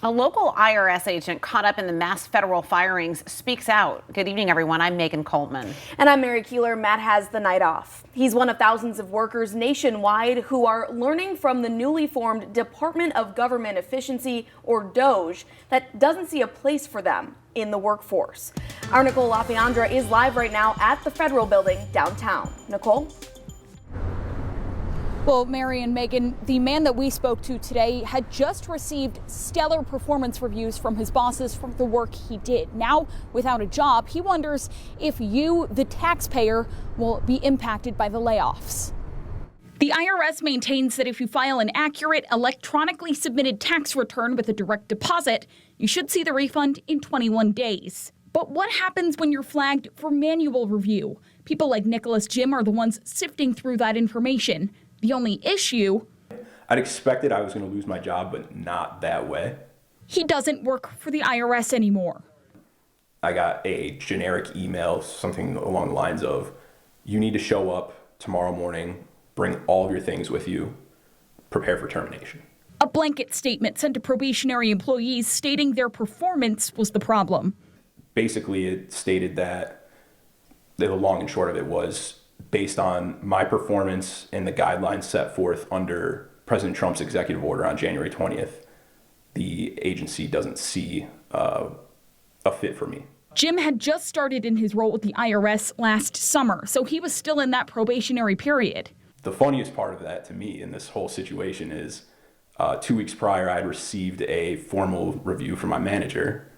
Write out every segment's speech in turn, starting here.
A local IRS agent caught up in the mass federal firings speaks out. Good evening, everyone. I'm Megan Coltman. And I'm Mary Keeler. Matt has the night off. He's one of thousands of workers nationwide who are learning from the newly formed Department of Government Efficiency, or DOGE, that doesn't see a place for them in the workforce. Our Nicole LaFiandra is live right now at the Federal Building downtown. Nicole? Well, Mary and Megan, the man that we spoke to today had just received stellar performance reviews from his bosses for the work he did. Now, without a job, he wonders if you, the taxpayer, will be impacted by the layoffs. The IRS maintains that if you file an accurate, electronically submitted tax return with a direct deposit, you should see the refund in 21 days. But what happens when you're flagged for manual review? People like Nicholas Jim are the ones sifting through that information. The only issue, I'd expected I was going to lose my job, but not that way. He doesn't work for the IRS anymore. I got a generic email, something along the lines of, you need to show up tomorrow morning, bring all of your things with you, prepare for termination. A blanket statement sent to probationary employees stating their performance was the problem. Basically, it stated that the long and short of it was, based on my performance and the guidelines set forth under President Trump's executive order on January 20th, the agency doesn't see a fit for me. Jim had just started in his role with the IRS last summer, so he was still in that probationary period. The funniest part of that to me in this whole situation is 2 weeks prior, I had received a formal review from my manager,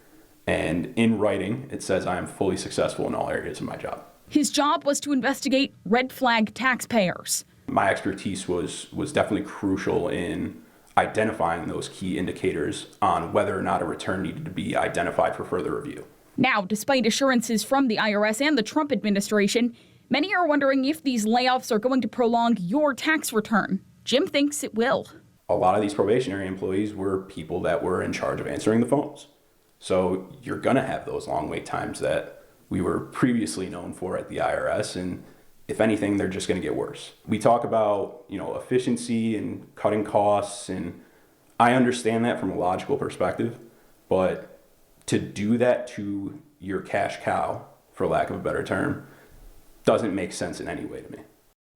and in writing, it says I am fully successful in all areas of my job. His job was to investigate red flag taxpayers. My expertise was definitely crucial in identifying those key indicators on whether or not a return needed to be identified for further review. Now, despite assurances from the IRS and the Trump administration, many are wondering if these layoffs are going to prolong your tax return. Jim thinks it will. A lot of these probationary employees were people that were in charge of answering the phones. So you're going to have those long wait times that we were previously known for at the IRS, and if anything, they're just going to get worse. We talk about, efficiency and cutting costs, and I understand that from a logical perspective, but to do that to your cash cow, for lack of a better term, doesn't make sense in any way to me.